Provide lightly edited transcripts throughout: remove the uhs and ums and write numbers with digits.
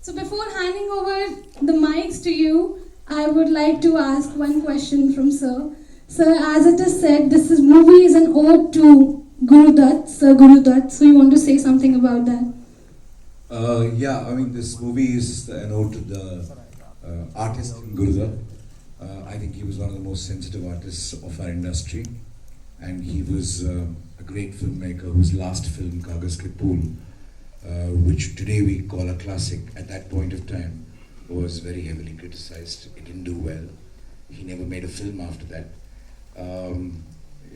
So before handing over the mics to you, I would like to ask one question from Sir. Sir, as it is said, movie is an ode to Guru Dutt, Sir Guru Dutt. So you want to say something about that? Yeah, I mean, this movie is an ode to the artist Guru Dutt. I think he was one of the most sensitive artists of our industry, and he was a great filmmaker whose last film, Kagas Ke Pool, which today we call a classic, at that point of time was very heavily criticized. It didn't do well. He never made a film after that.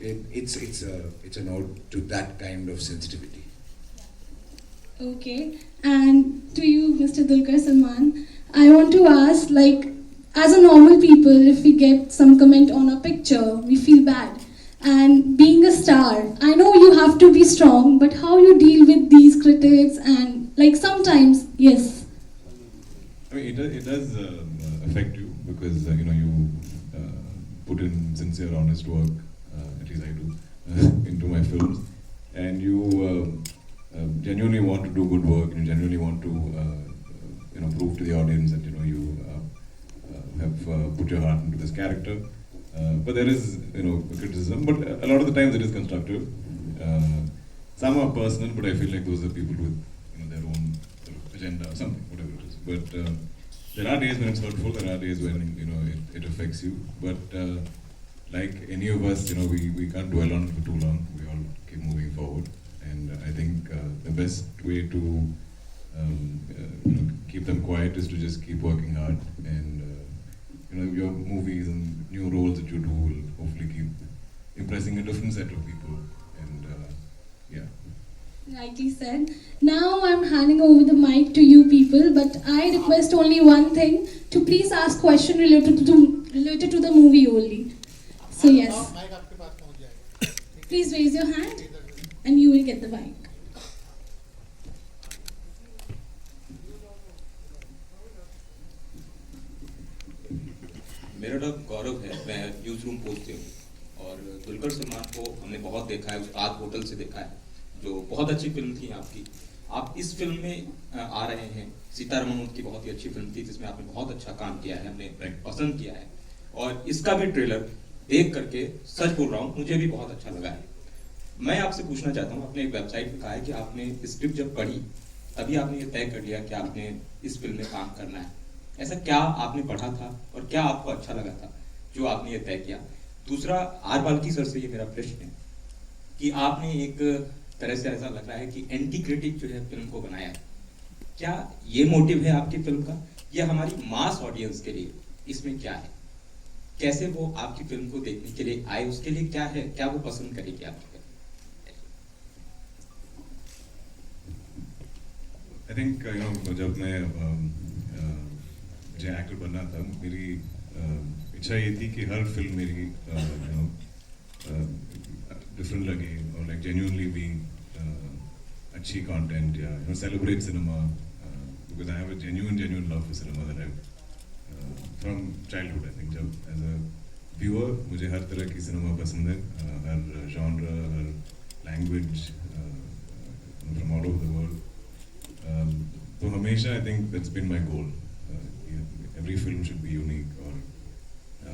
It's an ode to that kind of sensitivity. Okay. And to you, Mr. Dulquer Salmaan, I want to ask, like, as a normal people, if we get some comment on a picture, we feel bad. And being a star, I know you have to be strong, but how you deal with these critics and, like, sometimes, yes. I mean, it does affect you because you put in sincere, honest work, at least I do, into my films, and you genuinely want to do good work. You genuinely want to prove to the audience that you have put your heart into this character. But there is criticism, but a lot of the times it is constructive. Some are personal, but I feel like those are people with their own sort of agenda or something, whatever it is. But there are days when it's hurtful. There are days when it affects you. But like any of us, we can't dwell on it for too long. We all keep moving forward, and I think the best way to keep them quiet is to just keep working hard, and your movies and new roles that you do will hopefully keep impressing a different set of people, and yeah. Rightly said. Now I'm handing over the mic to you people, but I request only one thing, to please ask question related to the movie only. So yes, please raise your hand and you will get the mic. मेरा नाम गौरव है, मैं news room post हूँ और दुलकर सलमान को हमने बहुत देखा है, उस्ताद होटल से देखा है, जो बहुत अच्छी फिल्म थी आपकी। आप इस फिल्म में आ रहे हैं, सीतारमन की बहुत ही अच्छी फिल्म थी जिसमें आपने बहुत अच्छा काम किया है, हमने पसंद किया है और इसका भी ट्रेलर देख करके सच बोल रहा हूँ मुझे भी बहुत अच्छा लगा है। मैं आपसे पूछना चाहता हूँ, आपने एक वेबसाइट पे कहा है कि आपने स्क्रिप्ट जब पढ़ी तभी आपने ये तय कर लिया कि आपने इस फिल्म में काम करना है। ऐसा क्या आपने पढ़ा था और क्या आपको अच्छा लगा था जो आपने ये तय किया? दूसरा, आर बाल्की सर से ये मेरा प्रश्न है कि आपने एक तरह से ऐसा लग रहा है कि एंटी क्रिटिक जो है फिल्म को बनाया है, क्या ये मोटिव है आपकी फिल्म का या हमारी मास ऑडियंस के लिए इसमें क्या है? कैसे वो आपकी फिल्म को देखने के लिए आए, उसके लिए क्या है, क्या वो पसंद करेगी आपकी? I think जब मैं मुझे एक्टर बनना था, मेरी इच्छा ये थी कि हर फिल्म मेरी डिफरेंट लगे और लाइक जेन्युइनली बीइंग अच्छी कंटेंट या celebrate cinema, because I have a genuine love for cinema that I from childhood. I think जब एज अ व्यूअर मुझे हर तरह की सिनेमा पसंद है, हर जॉनर, हर language, from all over the world. तो हमेशा I think that's been my goal, every film should be unique और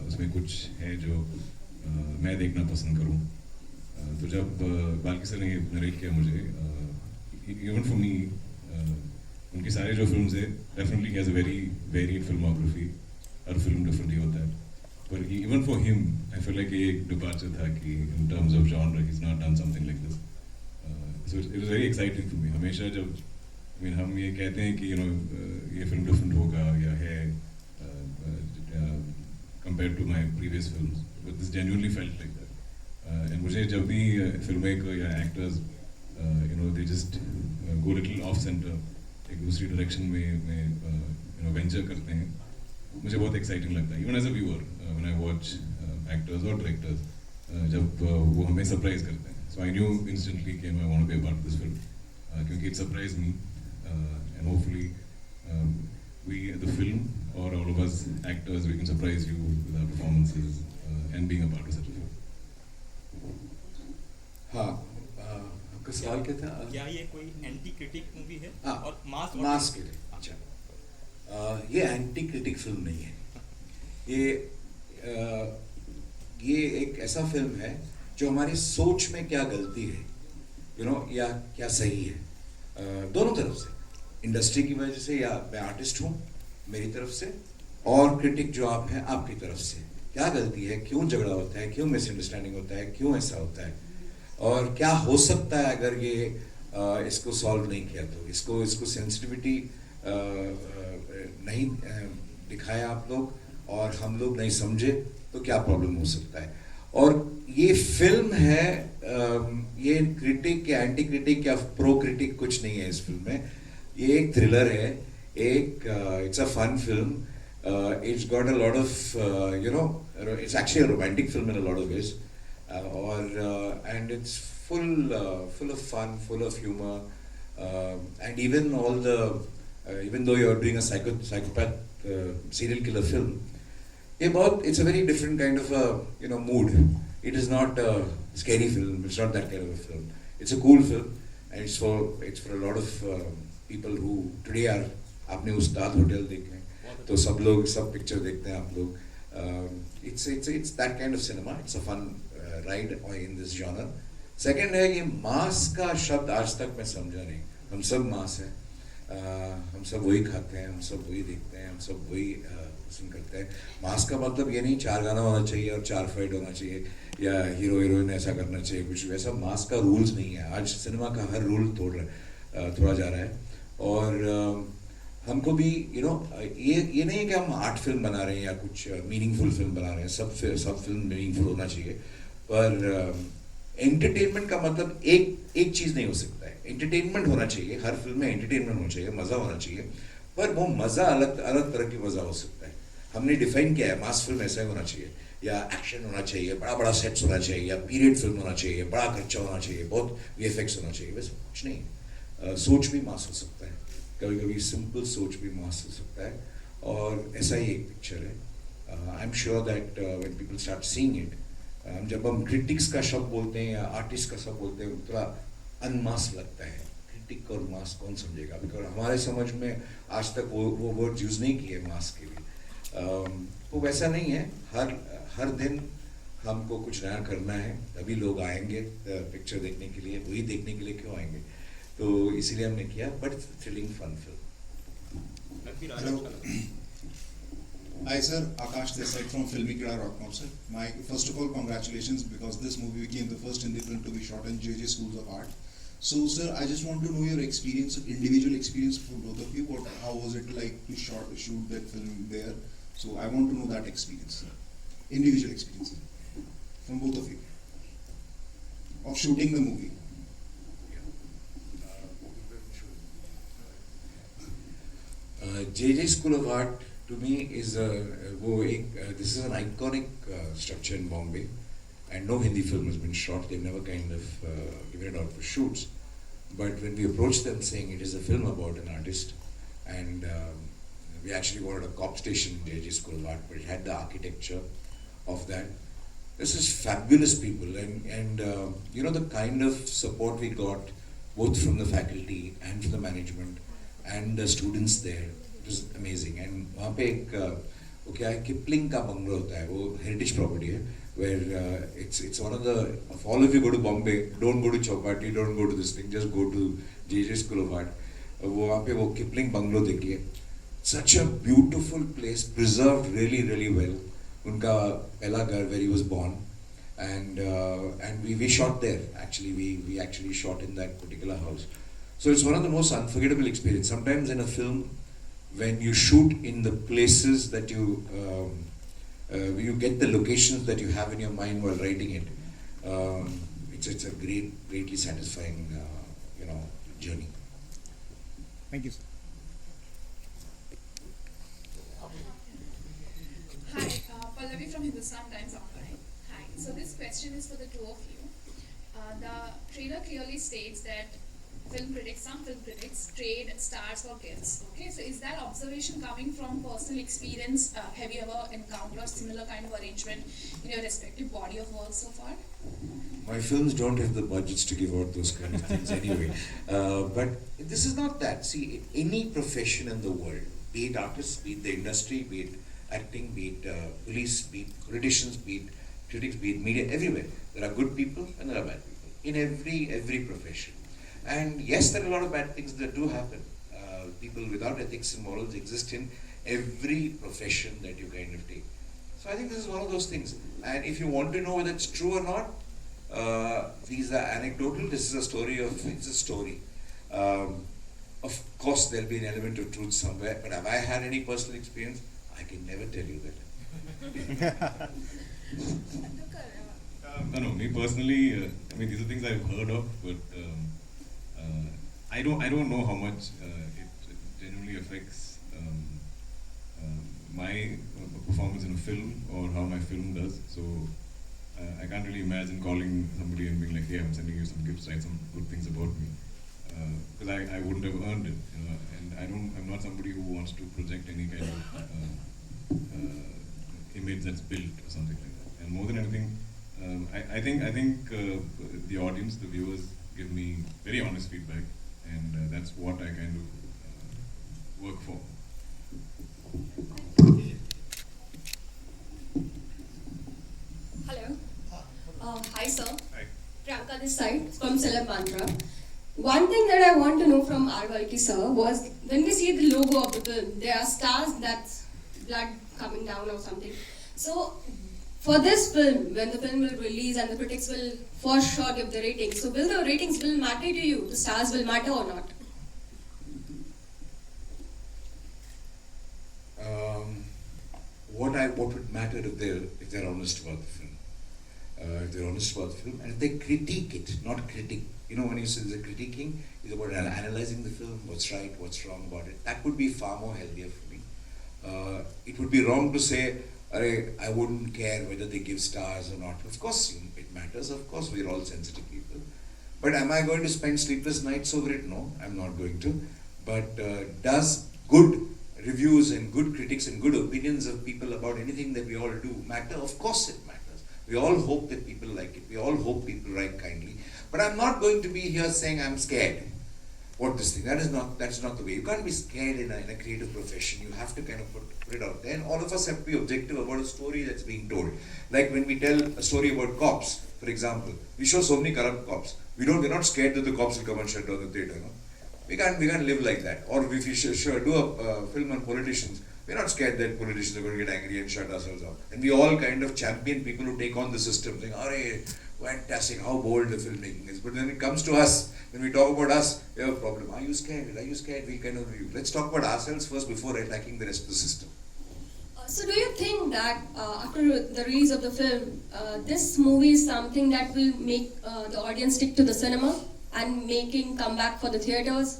उसमें कुछ है जो मैं देखना पसंद करूं। तो जब बाल्की सर ने नरेट किया मुझे, इवन फॉर मी, उनकी सारी जो फिल्म्स है definitely has a very varied filmography, हर फिल्म डिफरेंट ही होता है, पर even for him I feel like ये एक डिपार्चर था कि in terms of genre he is not done something like this. So it was very exciting for me. हमेशा जब हम ये कहते हैं कि ये फिल्म डिफरेंट होगा या है compared to my previous films, but this genuinely felt like that. And मुझे जब भी filmmaker या actors they just go little off center, एक दूसरी direction में venture करते हैं, मुझे बहुत exciting लगता है, even as a viewer when I watch actors or directors जब वो हमें surprise करते हैं. So I knew instantly कि I want to be a part of this film क्योंकि it surprised me, and hopefully we, the film, or all of us actors, we can surprise you with our performances and being a part of such a film. हाँ, आपका सवाल क्या था? क्या ये कोई anti critic movie है? हाँ, और मास के लिए। अच्छा, ये एंटी क्रिटिक फिल्म नहीं है. ये एक ऐसा फिल्म है जो हमारी सोच में क्या गलती है, या क्या सही है, दोनों तरफ से, इंडस्ट्री की वजह से, या मैं आर्टिस्ट हूँ मेरी तरफ से, और क्रिटिक जो आप हैं आपकी तरफ से, क्या गलती है, क्यों झगड़ा होता है, क्यों मिसअंडरस्टैंडिंग होता है, क्यों ऐसा होता है, और क्या हो सकता है अगर ये इसको सॉल्व नहीं किया तो, इसको सेंसिटिविटी नहीं दिखाया आप लोग और हम लोग नहीं समझे तो क्या प्रॉब्लम हो सकता है. और ये फिल्म है, ये क्रिटिक या एंटी क्रिटिक या प्रो क्रिटिक कुछ नहीं है इस फिल्म में. ये एक थ्रिलर है, it's a fun film. It's got a lot of, it's actually a romantic film in a lot of ways, and it's full of fun, full of humor, and even even though you're doing a psychopath serial killer film, it's a very different kind of a mood. It is not a scary film. It's not that kind of a film. It's a cool film, and it's for a lot of people who today are. आपने उस्ताद hotel देखे तो सब picture देखते हैं आप लोग. It's that kind of cinema. It's a fun ride in this genre. Second है ये मांस का शब्द आज तक मैं समझा नहीं. हम सब मांस हैं, हम सब वही खाते हैं, हम सब वही देखते हैं, हम सब वही पसंद करते हैं. मांस का मतलब ये नहीं 4 गाना होना चाहिए और 4 फाइट होना चाहिए या हीरो हीरोइन ऐसा करना चाहिए, कुछ वैसा मांस का रूल्स नहीं है. आज सिनेमा का हर रूल तोड़ा जा रहा है. और हमको भी ये नहीं है कि हम आर्ट फिल्म बना रहे हैं या कुछ मीनिंगफुल फिल्म बना रहे हैं. सब फिल्म मीनिंगफुल होना चाहिए, पर एंटरटेनमेंट का मतलब एक चीज़ नहीं हो सकता है. एंटरटेनमेंट होना चाहिए, हर फिल्म में एंटरटेनमेंट होना चाहिए, मज़ा होना चाहिए, पर वो मज़ा अलग तरह की मज़ा हो सकता है. हमने डिफाइन किया है मास फिल्म ऐसा होना चाहिए, या एक्शन होना चाहिए, बड़ा सेट्स होना चाहिए, या पीरियड फिल्म होना चाहिए, बड़ा खर्चा होना चाहिए, बहुत VFX होना चाहिए. वैसे कुछ नहीं. सोच भी मास हो सकता है, कभी कभी सिंपल सोच भी मास हो सकता है. और ऐसा ही एक पिक्चर है. I am sure that when people start seeing it, जब हम क्रिटिक्स का शब्द बोलते हैं या आर्टिस्ट का शब्द बोलते हैं, थोड़ा अनमास लगता है. क्रिटिक और मास कौन समझेगा, बिकॉज हमारे समझ में आज तक वो वर्ड यूज़ नहीं किए मास के लिए. तो वैसा नहीं है. हर दिन हमको कुछ नया करना है, तभी लोग आएंगे पिक्चर देखने के लिए. वही देखने के लिए क्यों आएंगे, तो इसीलिए हमने किया. But thrilling fun film. Hi sir, Akash this side from filmikida.com sir. First of all, congratulations because this movie became the first Hindi film to be shot in JJ Schools of Art. So sir, I just want to know your experience, individual experience for both of you. How was it like to shoot that film there? So I want to know that experience, individual experience from both of you of shooting the movie. JJ School of Art to me is this is an iconic structure in Bombay, and no Hindi film has been shot. They've never kind of given it out for shoots. But when we approached them saying it is a film about an artist, and we actually wanted a cop station in JJ School of Art, but it had the architecture of that. This is fabulous people, and the kind of support we got both from the faculty and from the management and the students there, it was amazing. And वहाँ पे एक वो क्या है, Kipling का bungalow होता है, वो हेरिटेज प्रॉपर्टी है, where it's one of the, if all of you go to Bombay, don't go to Chowpatty, don't go to this thing, just go to JJ School of Art. वो वहाँ पे वो Kipling bungalow देखिए. Such a beautiful place, preserved really really well. उनका पहला घर where he was born, and we shot there. Actually we actually shot in that particular house. So it's one of the most unforgettable experience. Sometimes in a film, when you shoot in the places that you get the locations that you have in your mind while writing it, it's a greatly satisfying journey. Thank you sir. Hi, Pallavi from Hindustan Times Online. Hi. So this question is for the two of you. The trailer clearly states that some film critics trade stars for gifts. Okay, so is that observation coming from personal experience? Have you ever encountered similar kind of arrangement in your respective body of work so far? My films don't have the budgets to give out those kind of things anyway. But this is not that. See, any profession in the world, be it artists, be it the industry, be it acting, be it police, be it politicians, be it critics, be it media, everywhere. There are good people and there are bad people in every profession. And yes, there are a lot of bad things that do happen. People without ethics and morals exist in every profession that you kind of take. So I think this is one of those things. And if you want to know whether it's true or not, these are anecdotal. This is a story it's a story. Of course, there'll be an element of truth somewhere, but have I had any personal experience? I can never tell you that. No, me personally, I mean, these are things I've heard of, but I don't know how much it genuinely affects my performance in a film or how my film does. So I can't really imagine calling somebody and being like, "Hey, I'm sending you some gifts, write some good things about me," because I wouldn't have earned it, you know. And I'm not somebody who wants to project any kind of image that's built or something like that. And more than anything, I think the audience, the viewers, give me very honest feedback, and that's what I kind of work for. Hello. Hi, sir. Hi. Priyanka this side from Celeb Mantra. One thing that I want to know from R Balki sir was when we see the logo of the film, there are stars that's blood coming down or something. So for this film, when the film will release and the critics will for sure give the ratings, so will the ratings will matter to you? The stars will matter or not? What would matter if they're honest about the film? If they're honest about the film, and if they critique it, not critic. You know, when you say they're critiquing, it's about analyzing the film, what's right, what's wrong about it. That would be far more healthier for me. It would be wrong to say, I wouldn't care whether they give stars or not. Of course, it matters. Of course, we're all sensitive people. But am I going to spend sleepless nights over it? No, I'm not going to. But does good reviews and good critics and good opinions of people about anything that we all do matter? Of course it matters. We all hope that people like it. We all hope people write kindly. But I'm not going to be here saying I'm scared. What this thing? That's not the way. You can't be scared in a creative profession. You have to kind of put it out there. And all of us have to be objective about a story that's being told. Like when we tell a story about cops, for example, we show so many corrupt cops. We're not scared that the cops will come and shut down the theatre. No? We can't live like that. Or if we do a film on politicians, we're not scared that politicians are going to get angry and shut ourselves out. And we all kind of champion people who take on the system, saying, "Arey, fantastic, how bold the filmmaking is." But when it comes to us, when we talk about us, we have a problem. Are you scared? Are you scared? We kind of review. Let's talk about ourselves first before attacking the rest of the system. So do you think that after the release of the film, this movie is something that will make the audience stick to the cinema and making comeback for the theatres?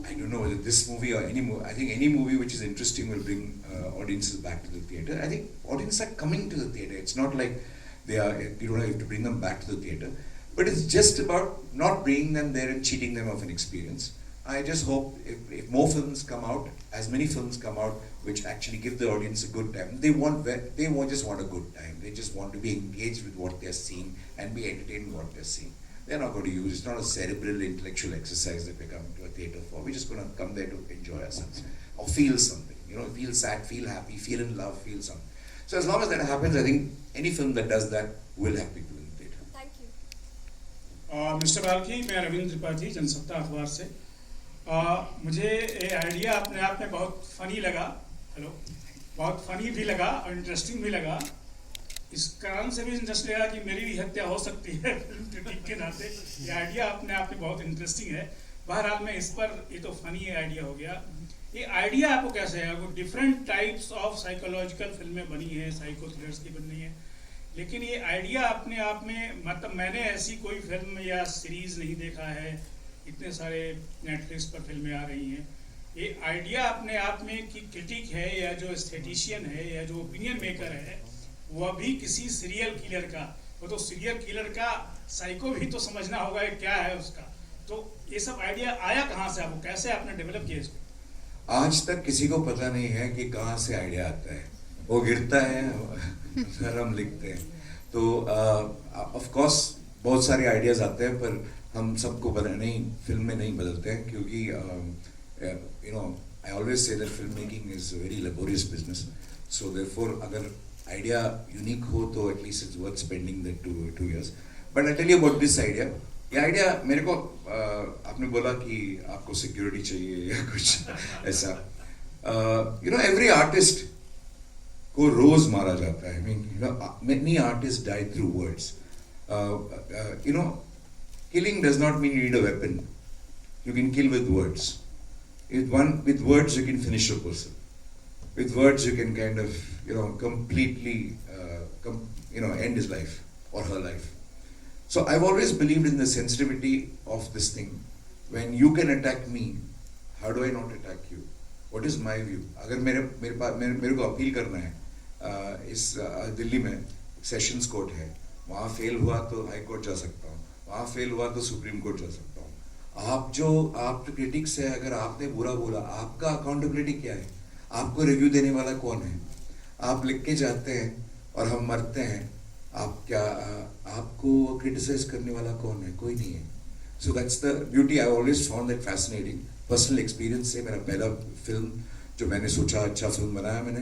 I don't know whether this movie or any movie. I think any movie which is interesting will bring audiences back to the theatre. I think audiences are coming to the theatre. It's not like you don't have to bring them back to the theatre. But it's just about not bringing them there and cheating them of an experience. I just hope if more films come out, as many films come out, which actually give the audience a good time. They won't just want a good time. They just want to be engaged with what they're seeing and be entertained with what they're seeing. They're not going to use, it's not a cerebral intellectual exercise that we're coming to a theatre for. We're just going to come there to enjoy ourselves or feel something. Feel sad, feel happy, feel in love, feel something. So as long as that happens, I think any film that does that will have people in the theatre. Thank you. Mister Balki, मैं रविंद्र त्रिपाठी जनसत्ता अखबार से मुझे ये idea अपने आप में बहुत funny लगा बहुत फनी भी लगा और इंटरेस्टिंग भी लगा इस कारण से भी इंटरेस्ट लगा कि मेरी भी हत्या हो सकती है फिल्म क्रिटिक के नाते ये आइडिया अपने आप में बहुत इंटरेस्टिंग है बहरहाल मैं इस पर ये तो फनी आइडिया हो गया ये आइडिया आपको कैसे है वो डिफरेंट टाइप्स ऑफ साइकोलॉजिकल फिल्में बनी है साइको थ्रिलर्स की बनी है लेकिन ये आइडिया अपने आप में मतलब मैंने ऐसी कोई फिल्म या सीरीज नहीं देखा है इतने सारे नेटफ्लिक्स पर फिल्में आ रही हैं ये आइडिया अपने आप में कि क्रिटिक है या जो एस्थेटिशियन है या जो ओपिनियन मेकर है वह भी किसी सीरियल किलर का वो तो सीरियल किलर का साइको भी तो समझना होगा क्या है उसका तो ये सब आइडिया आया कहाँ से आपको कैसे आपने डेवलप किया इसको आज तक किसी को पता नहीं है कि कहाँ से आइडिया आता है वो गिरता है फिर हम लिखते हैं तो ऑफ कोर्स बहुत सारे आइडियाज आते हैं पर हम सबको फिल्म में नहीं बदलते हैं क्योंकि I always say that filmmaking is a very laborious business. So therefore, अगर idea unique हो तो at least it's worth spending the 2 years. But I'll tell you about this idea. ये idea मेरे को आपने बोला कि आपको security चाहिए या कुछ ऐसा. Every artist को रोज मारा जाता है. I mean, many artists die through words. Killing does not mean you need a weapon. You can kill with words. With words you can finish a person. With words you can kind of, completely, end his life or her life. So I've always believed in the sensitivity of this thing. When you can attack me, how do I not attack you? What is my view? अगर मेरे को appeal करना है, इस दिल्ली में sessions court है, वहाँ fail हुआ तो हाई कोर्ट जा सकता हूँ, वहाँ फेल हुआ तो सुप्रीम कोर्ट जा सकता हूँ. आप क्रिटिक्स है, अगर आपने बुरा बोला, आपका अकाउंटेबिलिटी क्या है? आपको रिव्यू देने वाला कौन है? आप लिख के जाते हैं और हम मरते हैं, आपको क्रिटिसाइज करने वाला कौन है? कोई नहीं है. So that's the beauty. I always found that fascinating. Personal experience से मेरा पहला फिल्म जो मैंने सोचा अच्छा फिल्म बनाया मैंने,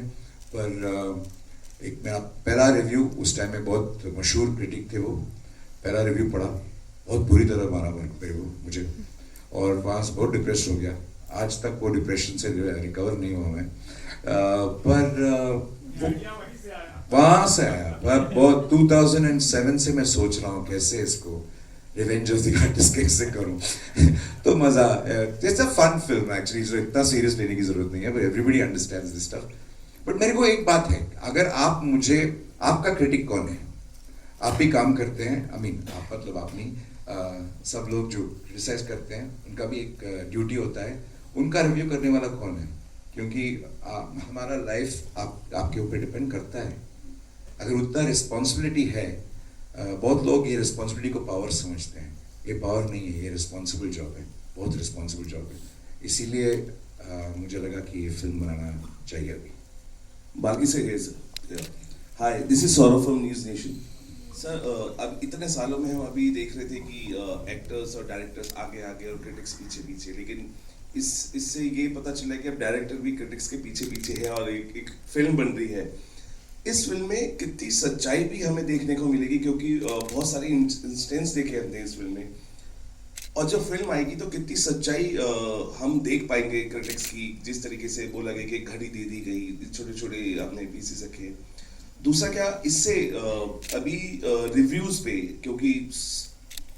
पर एक मेरा पहला रिव्यू, उस टाइम में बहुत मशहूर क्रिटिक थे वो, पहला रिव्यू पढ़ा, बहुत बुरी तरह मारा मुझे, और वहाँ से बहुत डिप्रेस हो गया. आज तक वो डिप्रेशन से रिकवर नहीं हुआ मैं, पर वहाँ से आया. पर बहुत 2007 से मैं सोच रहा हूँ कैसे इसको रिवेंज ऑफ द आर्टिस्ट कैसे करूँ. तो मजा, it's a fun film actually, जो इतना सीरियस लेने की जरूरत नहीं है, but everybody understands this stuff. बट मेरे को एक बात है, अगर आप मुझे, आपका क्रिटिक कौन है? आप भी काम करते हैं, आई मीन आप मतलब आप नहीं, सब लोग जो क्रिटिसाइज करते हैं उनका भी एक ड्यूटी होता है, उनका रिव्यू करने वाला कौन है? क्योंकि हमारा लाइफ आपके ऊपर डिपेंड करता है. अगर उतना रिस्पॉन्सिबिलिटी है, बहुत लोग ये रिस्पॉन्सिबिलिटी को पावर समझते हैं. ये पावर नहीं है, ये रिस्पॉन्सिबल जॉब है, बहुत रिस्पॉन्सिबल जॉब है. इसीलिए मुझे लगा कि ये फिल्म बनाना चाहिए अभी. बाकी से hi, this is Saurabh from News Nation. Sir, अब इतने सालों में हम अभी देख रहे थे कि एक्टर्स और डायरेक्टर्स आगे आगे और क्रिटिक्स पीछे पीछे, लेकिन इससे ये पता चला है कि अब डायरेक्टर भी क्रिटिक्स के पीछे पीछे है और एक फिल्म बन रही है. इस फिल्म में कितनी सच्चाई भी हमें देखने को मिलेगी, क्योंकि बहुत सारे इंस्टेंस देखे हमने इस फिल्म में, और जब फिल्म आएगी तो कितनी सच्चाई हम देख पाएंगे क्रिटिक्स की. जिस तरीके से बोला गया कि घड़ी दे दी गई, छोटे छोटे आपने पीसेस रखे. दूसरा क्या, इससे अभी रिव्यूज पे, क्योंकि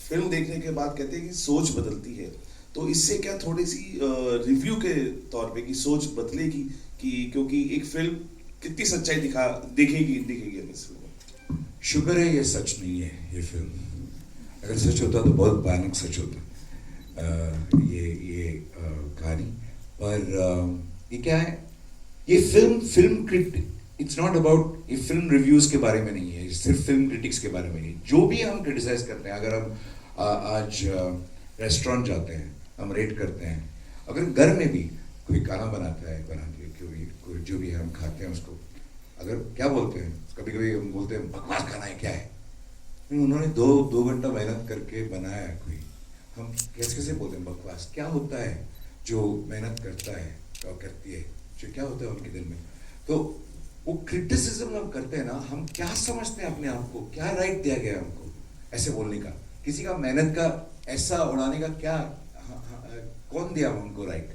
फिल्म देखने के बाद कहते हैं कि सोच बदलती है, तो इससे क्या थोड़ी सी रिव्यू के तौर पे की सोच बदलेगी कि, क्योंकि एक फिल्म कितनी सच्चाई दिखेगी हम इस फिल्म में. शुक्र है ये सच नहीं है ये फिल्म. अगर सच होता तो बहुत भयानक सच होता ये कहानी. पर ये क्या है, ये फिल्म इट्स नॉट अबाउट, ये फिल्म रिव्यूज के बारे में नहीं है, सिर्फ फिल्म क्रिटिक्स के बारे में नहीं. जो भी हम क्रिटिसाइज करते हैं, अगर हम आज रेस्टोरेंट जाते हैं, हम रेट करते हैं, अगर घर में भी कोई खाना बनाता है, बना के कोई जो भी हम खाते हैं उसको, अगर क्या बोलते हैं, कभी कभी हम बोलते हैं बकवास खाना है, क्या है? उन्होंने दो घंटा मेहनत करके बनाया है कोई, हम कैसे बोलते हैं बकवास? क्या होता है जो मेहनत करता है और करती है, जो क्या होता है उनके दिल में? तो वो क्रिटिसिज्म हम करते हैं ना, हम क्या समझते हैं अपने आप को, क्या राइट दिया गया हमको ऐसे बोलने का? किसी का मेहनत का ऐसा उड़ाने का क्या, कौन दिया हमको राइट?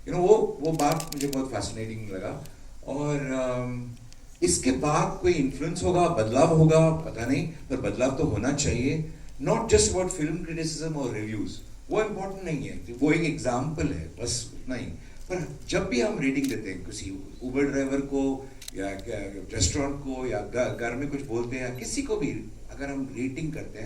वो बात मुझे बहुत फैसिनेटिंग लगा. और इसके बाद कोई इन्फ्लुएंस होगा, बदलाव होगा, पता नहीं, पर बदलाव तो होना चाहिए. Not just about film criticism और रिव्यूज, वो इम्पोर्टेंट नहीं है, वो एक एग्जाम्पल है बस, नहीं. पर जब भी हम रेटिंग देते हैं किसी उबर ड्राइवर को या रेस्टोरेंट को या घर में कुछ बोलते हैं या किसी को भी, अगर हम रेटिंग करते हैं,